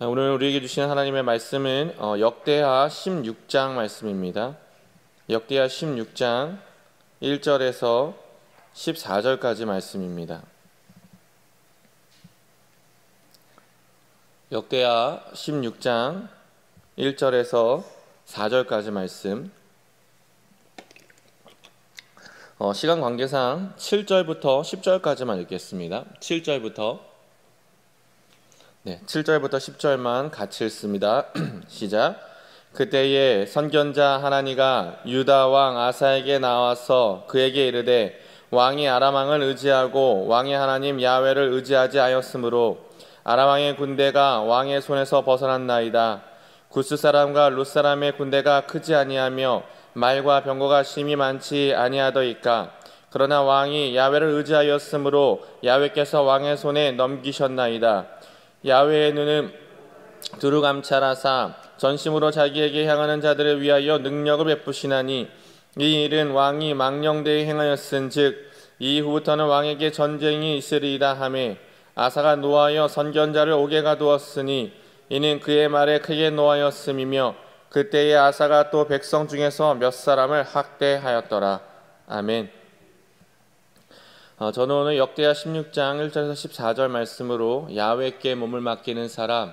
오늘 우리에게 주신 하나님의 말씀은 역대하 16장 말씀입니다. 역대하 16장 1절에서 14절까지 말씀입니다. 역대하 16장 1절에서 4절까지 말씀. 시간 관계상 7절부터 10절까지만 읽겠습니다. 7절부터 10절만 같이 읽습니다. 시작. 그때에 선견자 하나니가 유다 왕 아사에게 나와서 그에게 이르되 왕이 아람 왕을 의지하고 왕의 하나님 야훼를 의지하지 아니하였으므로 아람 왕의 군대가 왕의 손에서 벗어났나이다. 구스 사람과 룻 사람의 군대가 크지 아니하며 말과 병거가 심히 많지 아니하더이까. 그러나 왕이 야훼를 의지하였으므로 야훼께서 왕의 손에 넘기셨나이다. 야훼의 눈은 두루 감찰하사 전심으로 자기에게 향하는 자들을 위하여 능력을 베푸시나니 이 일은 왕이 망령되이 행하였은즉 이후부터는 왕에게 전쟁이 있으리이다 하매 아사가 노하여 선견자를 옥에 가두었으니 이는 그의 말에 크게 노하였음이며 그때에 아사가 또 백성 중에서 몇 사람을 학대하였더라. 아멘. 저는 오늘 역대하 16장 1절에서 14절 말씀으로 야훼께 몸을 맡기는 사람,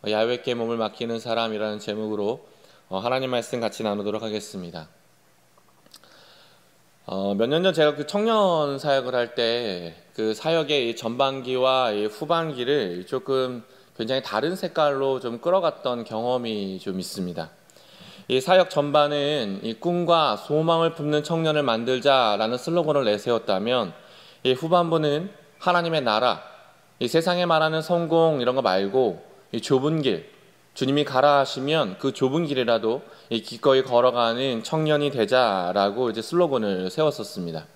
야훼께 몸을 맡기는 사람이라는 제목으로 하나님 말씀 같이 나누도록 하겠습니다. 몇 년 전 제가 그 청년 사역을 할 때 그 사역의 전반기와 후반기를 조금 굉장히 다른 색깔로 좀 끌어갔던 경험이 좀 있습니다. 이 사역 전반은 이 꿈과 소망을 품는 청년을 만들자라는 슬로건을 내세웠다면 이 후반부는 하나님의 나라, 이 세상에 말하는 성공 이런 거 말고 이 좁은 길, 주님이 가라 하시면 그 좁은 길이라도 이 기꺼이 걸어가는 청년이 되자라고 이제 슬로건을 세웠었습니다.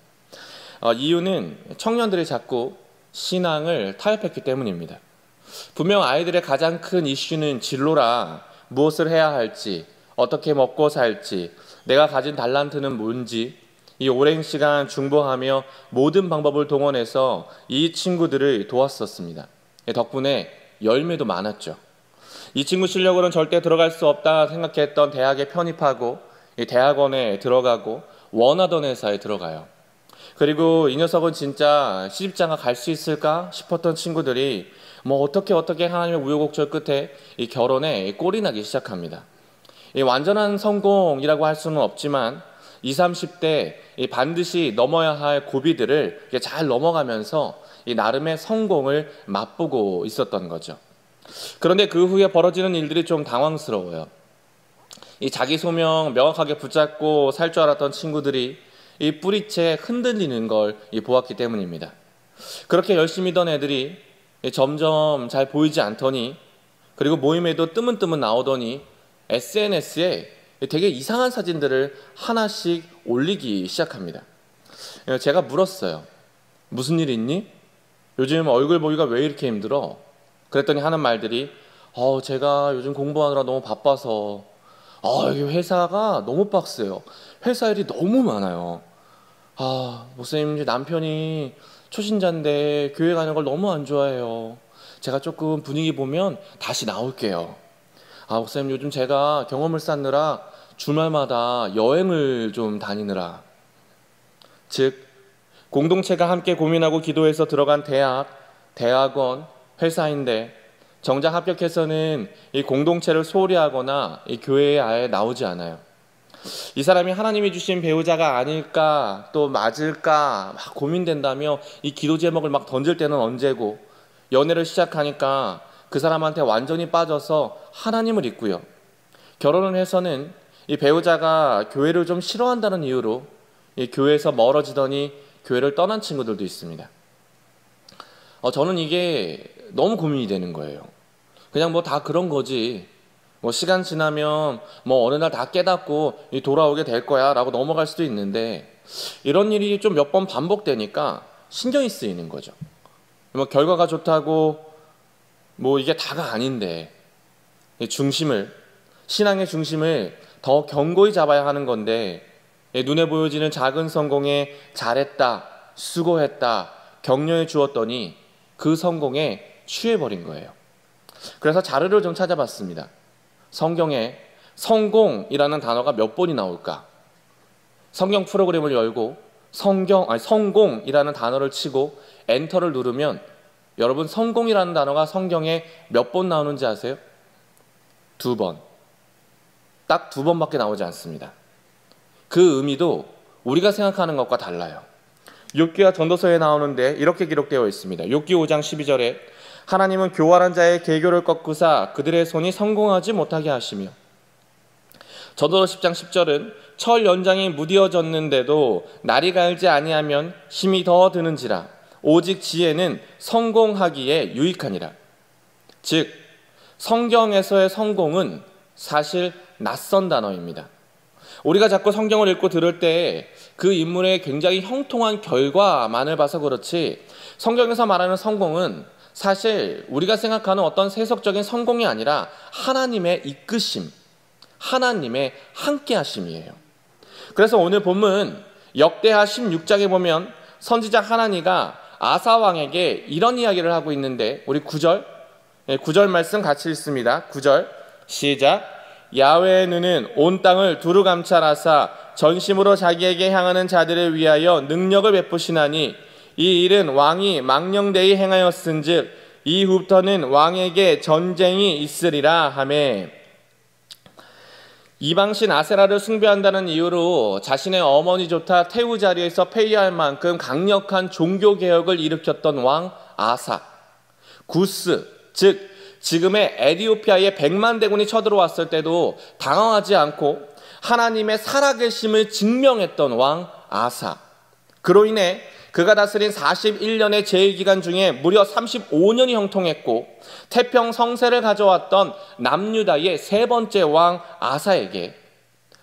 이유는 청년들이 자꾸 신앙을 타협했기 때문입니다. 분명 아이들의 가장 큰 이슈는 진로라, 무엇을 해야 할지, 어떻게 먹고 살지, 내가 가진 달란트는 뭔지, 이 오랜 시간 중보하며 모든 방법을 동원해서 이 친구들을 도왔었습니다. 덕분에 열매도 많았죠. 이 친구 실력으로는 절대 들어갈 수 없다 생각했던 대학에 편입하고 이 대학원에 들어가고 원하던 회사에 들어가요. 그리고 이 녀석은 진짜 시집장가 갈 수 있을까 싶었던 친구들이 어떻게 하나님의 우여곡절 끝에 이 결혼에 꼴이 나기 시작합니다. 이 완전한 성공이라고 할 수는 없지만 20, 30대 반드시 넘어야 할 고비들을 잘 넘어가면서 이 나름의 성공을 맛보고 있었던 거죠. 그런데 그 후에 벌어지는 일들이 좀 당황스러워요. 이 자기 소명 명확하게 붙잡고 살 줄 알았던 친구들이 이 뿌리채 흔들리는 걸 보았기 때문입니다. 그렇게 열심히 던 애들이 점점 잘 보이지 않더니, 그리고 모임에도 뜨문뜨문 나오더니 SNS에 되게 이상한 사진들을 하나씩 올리기 시작합니다. 제가 물었어요. 무슨 일 있니? 요즘 얼굴 보기가 왜 이렇게 힘들어? 그랬더니 하는 말들이 제가 요즘 공부하느라 너무 바빠서 여기 회사가 너무 빡세요. 회사 일이 너무 많아요. 목사님 남편이 초신자인데 교회 가는 걸 너무 안 좋아해요. 제가 조금 분위기 보면 다시 나올게요. 목사님 요즘 제가 경험을 쌓느라 주말마다 여행을 좀 다니느라. 즉 공동체가 함께 고민하고 기도해서 들어간 대학, 대학원, 회사인데 정작 합격해서는 이 공동체를 소홀히 하거나 이 교회에 아예 나오지 않아요. 이 사람이 하나님이 주신 배우자가 아닐까 또 맞을까 막 고민된다며 이 기도 제목을 막 던질 때는 언제고, 연애를 시작하니까 그 사람한테 완전히 빠져서 하나님을 잊고요. 결혼을 해서는 이 배우자가 교회를 좀 싫어한다는 이유로 이 교회에서 멀어지더니 교회를 떠난 친구들도 있습니다. 저는 이게 너무 고민이 되는 거예요. 그냥 다 그런 거지. 시간 지나면 어느 날 다 깨닫고 돌아오게 될 거야 라고 넘어갈 수도 있는데, 이런 일이 좀 몇 번 반복되니까 신경이 쓰이는 거죠. 결과가 좋다고 이게 다가 아닌데, 신앙의 중심을 더 견고히 잡아야 하는 건데, 눈에 보여지는 작은 성공에 잘했다, 수고했다, 격려해 주었더니 그 성공에 취해버린 거예요. 그래서 자료를 좀 찾아봤습니다. 성경에 성공이라는 단어가 몇 번이 나올까? 성경 프로그램을 열고 성공이라는 단어를 치고 엔터를 누르면 여러분 성공이라는 단어가 성경에 몇 번 나오는지 아세요? 2번. 딱 2번밖에 나오지 않습니다. 그 의미도 우리가 생각하는 것과 달라요. 욥기와 전도서에 나오는데 이렇게 기록되어 있습니다. 욥기 5장 12절에 하나님은 교활한 자의 계교를 꺾으사 그들의 손이 성공하지 못하게 하시며, 전도서 10장 10절은 철 연장이 무디어졌는데도 날이 갈지 아니하면 힘이 더 드는지라 오직 지혜는 성공하기에 유익하니라. 즉 성경에서의 성공은 사실 낯선 단어입니다. 우리가 자꾸 성경을 읽고 들을 때 그 인물의 굉장히 형통한 결과만을 봐서 그렇지, 성경에서 말하는 성공은 사실 우리가 생각하는 어떤 세속적인 성공이 아니라 하나님의 이끄심, 하나님의 함께하심이에요. 그래서 오늘 본문 역대하 16장에 보면 선지자 하나니가 아사 왕에게 이런 이야기를 하고 있는데, 우리 9절 말씀 같이 읽습니다. 9절 시작. 야훼의 눈은 온 땅을 두루 감찰하사 전심으로 자기에게 향하는 자들을 위하여 능력을 베푸시나니 이 일은 왕이 망령되이 행하였은즉 이후부터는 왕에게 전쟁이 있으리라 하매. 이방신 아세라를 숭배한다는 이유로 자신의 어머니조차 태우 자리에서 폐위할 만큼 강력한 종교개혁을 일으켰던 왕 아사. 구스, 즉 지금의 에티오피아에 100만 대군이 쳐들어왔을 때도 당황하지 않고 하나님의 살아계심을 증명했던 왕 아사. 그로 인해 그가 다스린 41년의 제일기간 중에 무려 35년이 형통했고 태평성세를 가져왔던 남유다의 3번째 왕 아사에게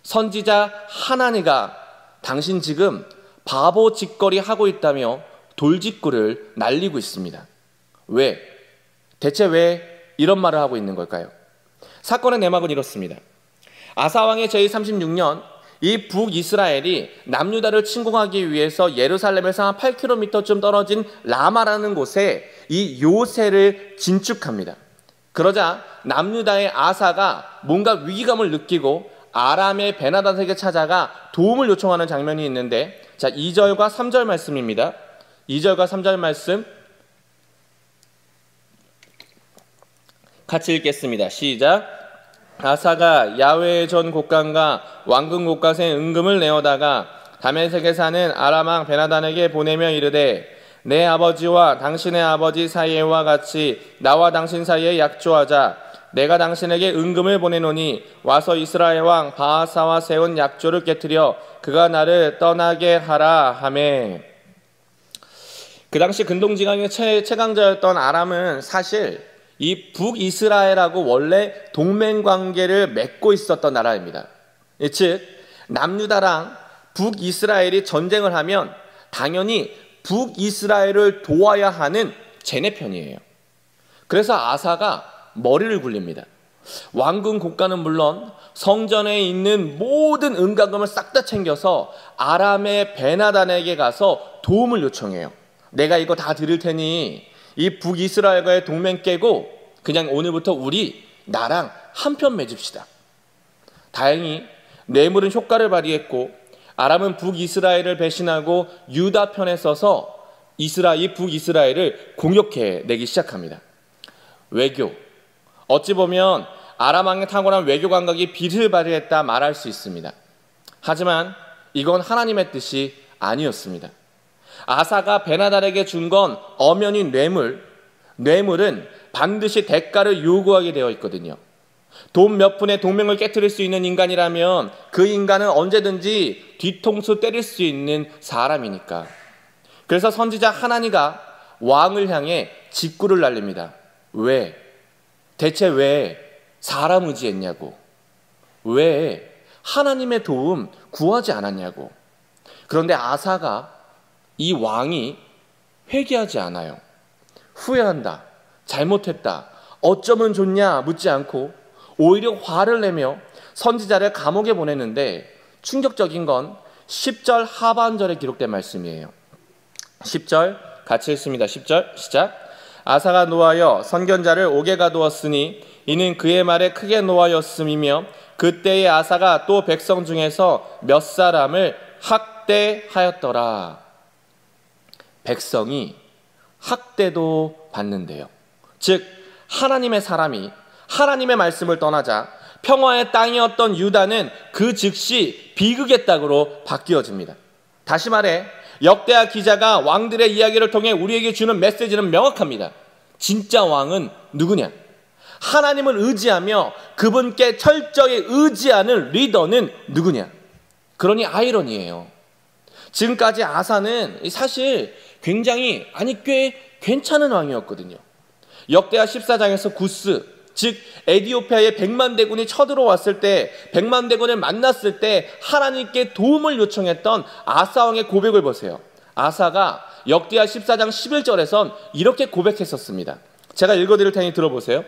선지자 하나니가 당신 지금 바보 짓거리 하고 있다며 돌직구를 날리고 있습니다. 왜? 대체 왜 이런 말을 하고 있는 걸까요? 사건의 내막은 이렇습니다. 아사왕의 제36년 이 북이스라엘이 남유다를 침공하기 위해서 예루살렘에서 한 8km쯤 떨어진 라마라는 곳에 이 요새를 진축합니다. 그러자 남유다의 아사가 뭔가 위기감을 느끼고 아람의 베나닷에게 찾아가 도움을 요청하는 장면이 있는데, 자 2절과 3절 말씀입니다. 2절과 3절 말씀 같이 읽겠습니다. 시작. 아사가 야훼의 전 곡간과 왕궁 곳간에 은금을 내어다가 다메섹에 사는 아람 왕 베나단에게 보내며 이르되 내 아버지와 당신의 아버지 사이와 같이 나와 당신 사이에 약조하자. 내가 당신에게 은금을 보내노니 와서 이스라엘 왕 바하사와 세운 약조를 깨뜨려 그가 나를 떠나게 하라 하매. 그 당시 근동지강의 최강자였던 아람은 사실 이 북이스라엘하고 원래 동맹관계를 맺고 있었던 나라입니다. 즉 남유다랑 북이스라엘이 전쟁을 하면 당연히 북이스라엘을 도와야 하는 쟤네 편이에요. 그래서 아사가 머리를 굴립니다. 왕궁 곳간은 물론 성전에 있는 모든 은가금을 싹 다 챙겨서 아람의 베나단에게 가서 도움을 요청해요. 내가 이거 다 드릴 테니 이 북이스라엘과의 동맹 깨고 그냥 오늘부터 우리 나랑 한편 맺읍시다. 다행히 뇌물은 효과를 발휘했고 아람은 북이스라엘을 배신하고 유다 편에 서서 이 북이스라엘을 공격해내기 시작합니다. 외교, 어찌 보면 아람 왕의 탁월한 외교 감각이 빛을 발휘했다 말할 수 있습니다. 하지만 이건 하나님의 뜻이 아니었습니다. 아사가 베나달에게 준 건 엄연히 뇌물은 반드시 대가를 요구하게 되어 있거든요. 돈 몇 푼에 동맹을 깨트릴 수 있는 인간이라면 그 인간은 언제든지 뒤통수 때릴 수 있는 사람이니까. 그래서 선지자 하나니가 왕을 향해 직구를 날립니다. 왜? 대체 왜 사람 의지했냐고. 왜 하나님의 도움 구하지 않았냐고. 그런데 아사가, 이 왕이 회개하지 않아요. 후회한다, 잘못했다, 어쩌면 좋냐 묻지 않고 오히려 화를 내며 선지자를 감옥에 보냈는데, 충격적인 건 10절 하반절에 기록된 말씀이에요. 10절 같이 읽습니다. 10절 시작. 아사가 노하여 선견자를 옥에 가두었으니 이는 그의 말에 크게 노하였음이며 그때의 아사가 또 백성 중에서 몇 사람을 학대하였더라. 백성이 학대도 받는데요. 즉 하나님의 사람이 하나님의 말씀을 떠나자 평화의 땅이었던 유다는 그 즉시 비극의 땅으로 바뀌어집니다. 다시 말해 역대하 기자가 왕들의 이야기를 통해 우리에게 주는 메시지는 명확합니다. 진짜 왕은 누구냐? 하나님을 의지하며 그분께 철저히 의지하는 리더는 누구냐? 그러니 아이러니예요. 지금까지 아사는 사실 굉장히 꽤 괜찮은 왕이었거든요. 역대하 14장에서 구스, 즉 에디오피아의 100만 대군이 쳐들어왔을 때 100만 대군을 만났을 때 하나님께 도움을 요청했던 아사 왕의 고백을 보세요. 아사가 역대하 14장 11절에선 이렇게 고백했었습니다. 제가 읽어드릴 테니 들어보세요.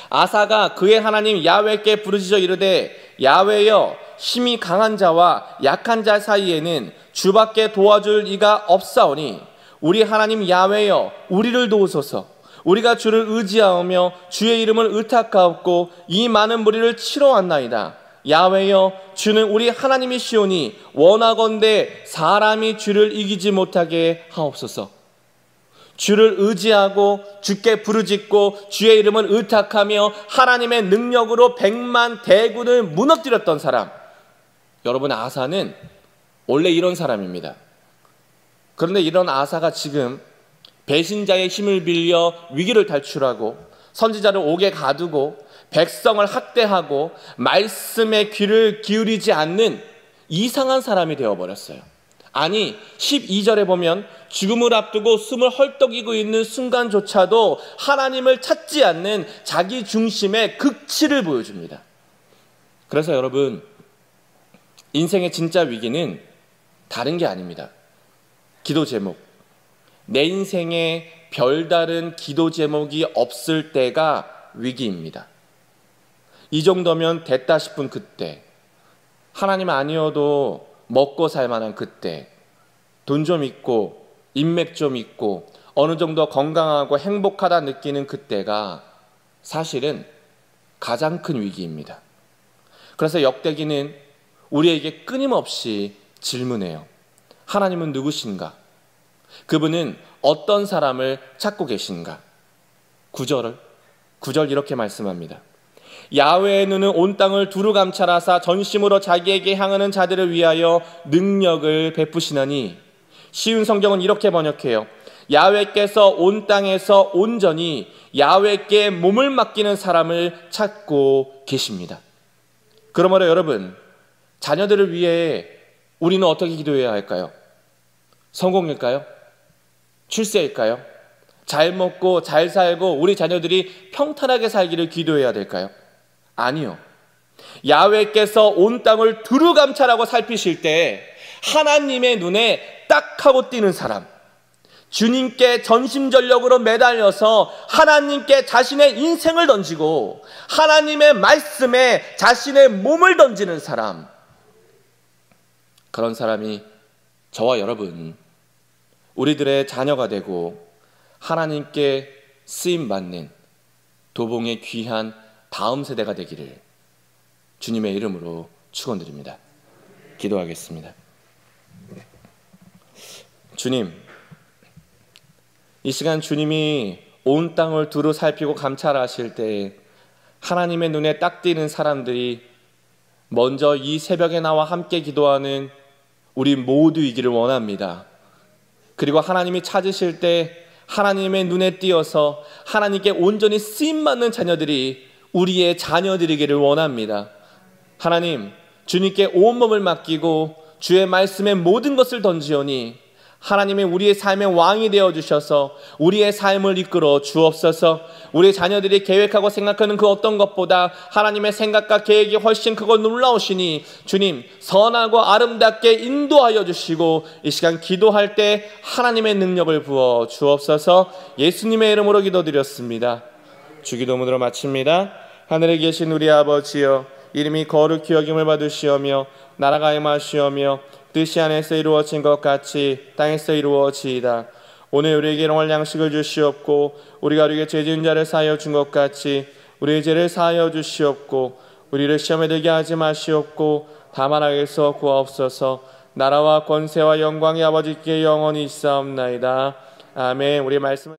아사가 그의 하나님 야훼께 부르짖어 이르되 야훼여 힘이 강한 자와 약한 자 사이에는 주밖에 도와줄 이가 없사오니 우리 하나님 야훼여 우리를 도우소서. 우리가 주를 의지하며 주의 이름을 의탁하옵고 이 많은 무리를 치러 왔나이다. 야훼여 주는 우리 하나님이시오니 원하건대 사람이 주를 이기지 못하게 하옵소서. 주를 의지하고 주께 부르짖고 주의 이름을 의탁하며 하나님의 능력으로 100만 대군을 무너뜨렸던 사람. 여러분 아사는 원래 이런 사람입니다. 그런데 이런 아사가 지금 배신자의 힘을 빌려 위기를 탈출하고 선지자를 옥에 가두고 백성을 학대하고 말씀에 귀를 기울이지 않는 이상한 사람이 되어버렸어요. 아니 12절에 보면 죽음을 앞두고 숨을 헐떡이고 있는 순간조차도 하나님을 찾지 않는 자기 중심의 극치를 보여줍니다. 그래서 여러분 인생의 진짜 위기는 다른 게 아닙니다. 기도 제목. 내 인생에 별다른 기도 제목이 없을 때가 위기입니다. 이 정도면 됐다 싶은 그때, 하나님 아니어도 먹고 살 만한 그때, 돈 좀 있고 인맥 좀 있고 어느 정도 건강하고 행복하다 느끼는 그때가 사실은 가장 큰 위기입니다. 그래서 역대기는 우리에게 끊임없이 질문해요. 하나님은 누구신가? 그분은 어떤 사람을 찾고 계신가? 9절 이렇게 말씀합니다. 야훼의 눈은 온 땅을 두루 감찰하사 전심으로 자기에게 향하는 자들을 위하여 능력을 베푸시나니. 쉬운 성경은 이렇게 번역해요. 야훼께서 온 땅에서 온전히 야훼께 몸을 맡기는 사람을 찾고 계십니다. 그러므로 여러분 자녀들을 위해 우리는 어떻게 기도해야 할까요? 성공일까요? 출세일까요? 잘 먹고 잘 살고 우리 자녀들이 평탄하게 살기를 기도해야 될까요? 아니요. 야훼께서 온 땅을 두루 감찰하고 살피실 때 하나님의 눈에 딱 하고 띄는 사람, 주님께 전심전력으로 매달려서 하나님께 자신의 인생을 던지고 하나님의 말씀에 자신의 몸을 던지는 사람, 그런 사람이 저와 여러분, 우리들의 자녀가 되고 하나님께 쓰임받는 도봉의 귀한 다음 세대가 되기를 주님의 이름으로 축원드립니다. 기도하겠습니다. 주님, 이 시간 주님이 온 땅을 두루 살피고 감찰하실 때 하나님의 눈에 딱 띄는 사람들이 먼저 이 새벽에 나와 함께 기도하는 우리 모두이기를 원합니다. 그리고 하나님이 찾으실 때 하나님의 눈에 띄어서 하나님께 온전히 쓰임받는 자녀들이 우리의 자녀들이기를 원합니다. 하나님, 주님께 온몸을 맡기고 주의 말씀에 모든 것을 던지오니 하나님의 우리의 삶의 왕이 되어주셔서 우리의 삶을 이끌어 주옵소서. 우리 자녀들이 계획하고 생각하는 그 어떤 것보다 하나님의 생각과 계획이 훨씬 크고 놀라우시니 주님 선하고 아름답게 인도하여 주시고 이 시간 기도할 때 하나님의 능력을 부어 주옵소서. 예수님의 이름으로 기도드렸습니다. 주기도문으로 마칩니다. 하늘에 계신 우리 아버지여, 이름이 거룩히 여김을 받으시오며 나라가 임하시오며 뜻이 하늘에서 이루어진 것 같이 땅에서 이루어지이다. 오늘 우리에게 일용할 양식을 주시옵고 우리가 우리에게 죄 지은 자를 사하여 준 것 같이 우리의 죄를 사하여 주시옵고 우리를 시험에 들게 하지 마시옵고 다만 악에서 구하옵소서. 나라와 권세와 영광이 아버지께 영원히 있사옵나이다. 아멘. 우리 말씀을